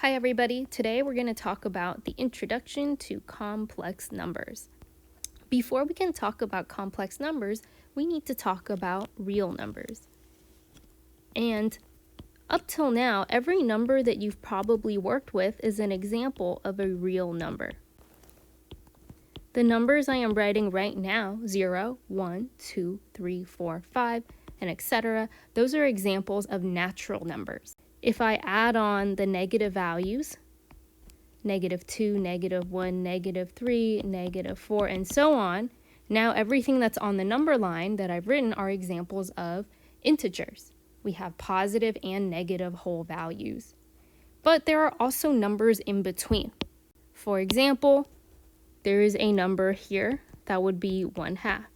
Hi everybody, today we're going to talk about the introduction to complex numbers. Before we can talk about complex numbers, we need to talk about real numbers. And up till now, every number that you've probably worked with is an example of a real number. The numbers I am writing right now, 0, 1, 2, 3, 4, 5, and etc., those are examples of natural numbers. If I add on the negative values, -2, -1, -3, -4, and so on, now everything that's on the number line that I've written are examples of integers. We have positive and negative whole values. But there are also numbers in between. For example, there is a number here that would be 1/2.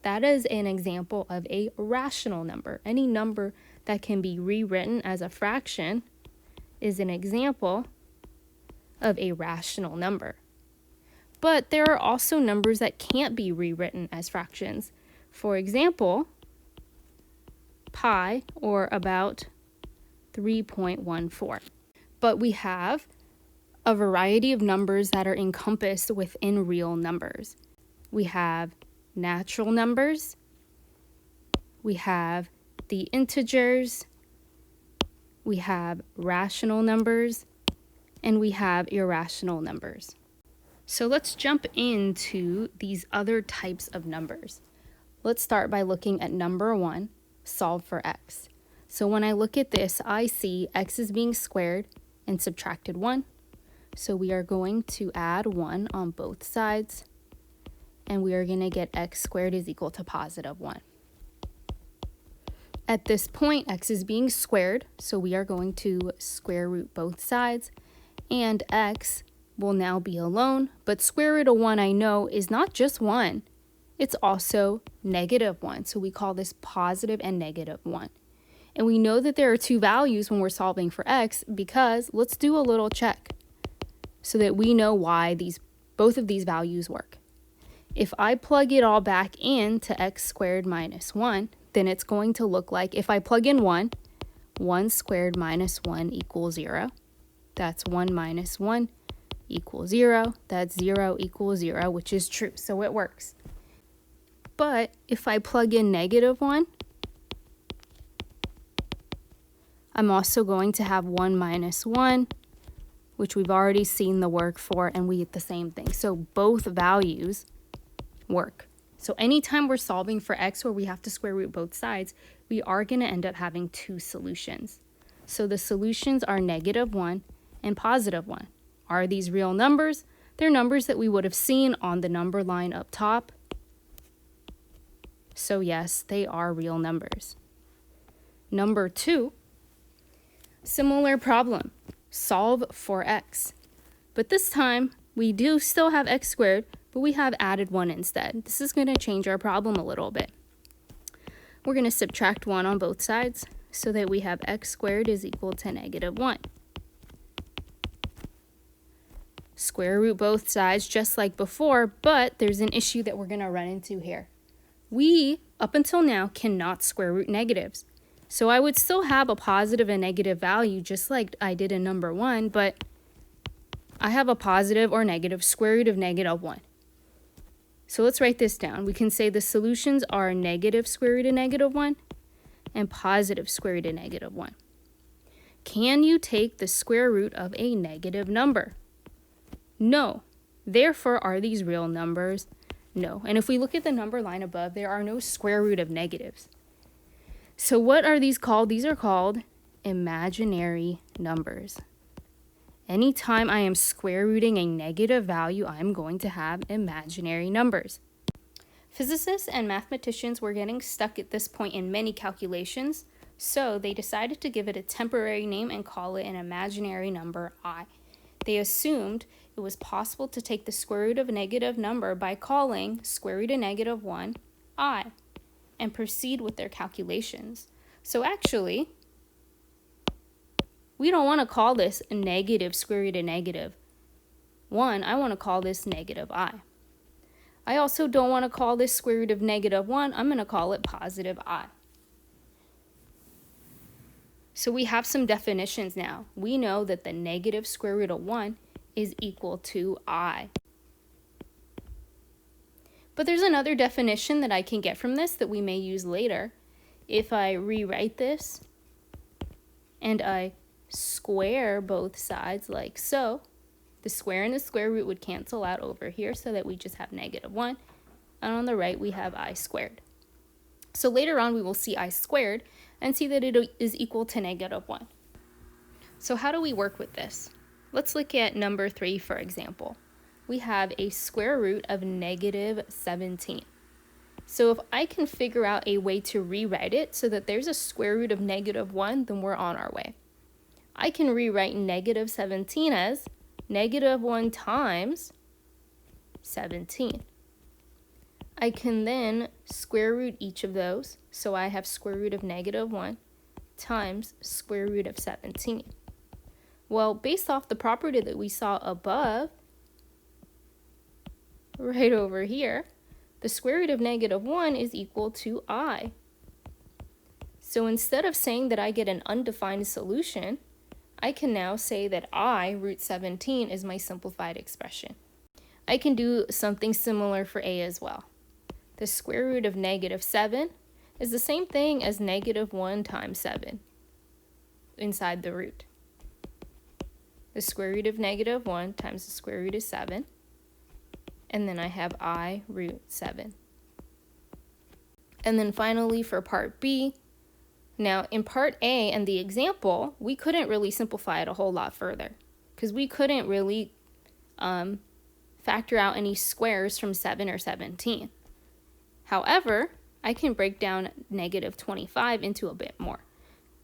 That is an example of a rational number. Any number that can be rewritten as a fraction is an example of a rational number. But there are also numbers that can't be rewritten as fractions. For example, pi, or about 3.14. But we have a variety of numbers that are encompassed within real numbers. We have natural numbers, we have the integers, we have rational numbers, and we have irrational numbers. So let's jump into these other types of numbers. Let's start by looking at number 1, solve for x. So when I look at this, I see x is being squared and subtracted 1. So we are going to add 1 on both sides, and we are going to get x squared is equal to +1. At this point, x is being squared, so we are going to square root both sides, and x will now be alone, but square root of 1 I know is not just 1, it's also -1. So we call this positive and -1. And we know that there are two values when we're solving for x because let's do a little check so that we know why both of these values work. If I plug it all back into x squared minus 1, then it's going to look like if I plug in 1, 1 squared minus 1 equals 0. That's 1 minus 1 equals 0. That's 0 equals 0, which is true, so it works. But if I plug in -1, I'm also going to have 1 minus 1, which we've already seen the work for, and we get the same thing. So both values work. So anytime we're solving for x where we have to square root both sides, we are going to end up having two solutions. So the solutions are -1 and +1. Are these real numbers? They're numbers that we would have seen on the number line up top. So yes, they are real numbers. Number 2, similar problem. Solve for x. But this time, we do still have x squared, but we have added 1 instead. This is going to change our problem a little bit. We're going to subtract 1 on both sides so that we have x squared is equal to -1. Square root both sides just like before, but there's an issue that we're going to run into here. We, up until now, cannot square root negatives. So I would still have a positive and negative value just like I did in number 1, but I have a positive or negative square root of -1. So let's write this down. We can say the solutions are negative square root of -1 and positive square root of -1. Can you take the square root of a negative number? No. Therefore, are these real numbers? No. And if we look at the number line above, there are no square root of negatives. So what are these called? These are called imaginary numbers. Anytime I am square rooting a negative value, I'm going to have imaginary numbers. Physicists and mathematicians were getting stuck at this point in many calculations, so they decided to give it a temporary name and call it an imaginary number I. They assumed it was possible to take the square root of a negative number by calling square root of -1 I and proceed with their calculations. So actually, we don't want to call this a negative square root of -1. I want to call this -I. I also don't want to call this square root of -1. I'm going to call it +I. So we have some definitions now. We know that the negative square root of 1 is equal to I. But there's another definition that I can get from this that we may use later. If I rewrite this and I square both sides like so, the square and the square root would cancel out over here so that we just have negative 1. And on the right, we have I squared. So later on, we will see I squared and see that it is equal to negative 1. So how do we work with this? Let's look at number 3, for example. We have a square root of negative 17. So if I can figure out a way to rewrite it so that there's a square root of negative 1, then we're on our way. I can rewrite negative 17 as negative 1 times 17. I can then square root each of those. So I have square root of negative 1 times square root of 17. Well, based off the property that we saw above, right over here, the square root of negative 1 is equal to I. So instead of saying that I get an undefined solution, I can now say that I, root 17, is my simplified expression. I can do something similar for A as well. The square root of negative 7 is the same thing as negative 1 times 7 inside the root. The square root of negative 1 times the square root of 7. And then I have I root 7. And then finally for part B, now in part A and the example, we couldn't really simplify it a whole lot further because we couldn't really factor out any squares from 7 or 17. However, I can break down negative 25 into a bit more.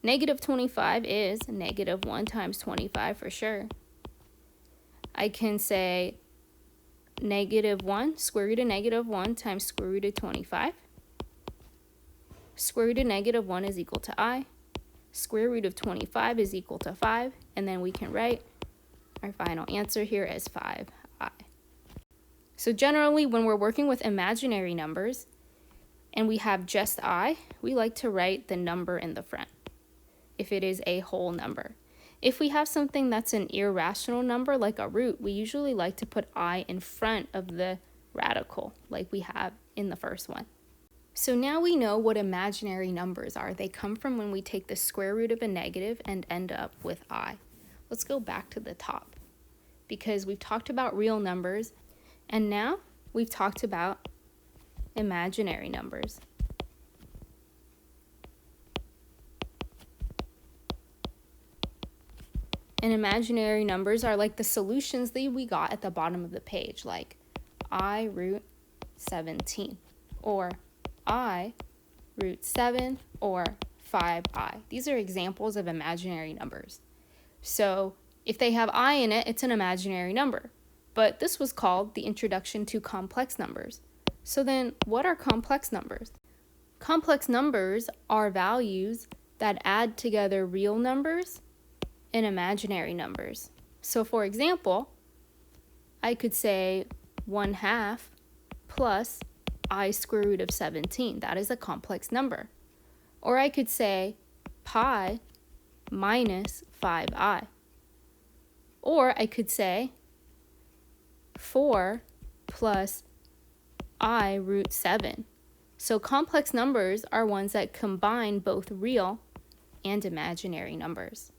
Negative 25 is negative 1 times 25 for sure. I can say negative 1, square root of negative 1 times square root of 25. Square root of negative 1 is equal to I. Square root of 25 is equal to 5. And then we can write our final answer here as 5i. So generally, when we're working with imaginary numbers and we have just I, we like to write the number in the front if it is a whole number. If we have something that's an irrational number like a root, we usually like to put I in front of the radical like we have in the first one. So now we know what imaginary numbers are. They come from when we take the square root of a negative and end up with I. Let's go back to the top because we've talked about real numbers and now we've talked about imaginary numbers. And imaginary numbers are like the solutions that we got at the bottom of the page, like I root 17 or I root 7 or 5i. These are examples of imaginary numbers. So if they have I in it, it's an imaginary number. But this was called the Introduction to Complex Numbers. So then what are complex numbers? Complex numbers are values that add together real numbers and imaginary numbers. So for example, I could say 1/2 plus I square root of 17. That is a complex number. Or I could say pi minus 5i. Or I could say 4 plus I root 7. So complex numbers are ones that combine both real and imaginary numbers.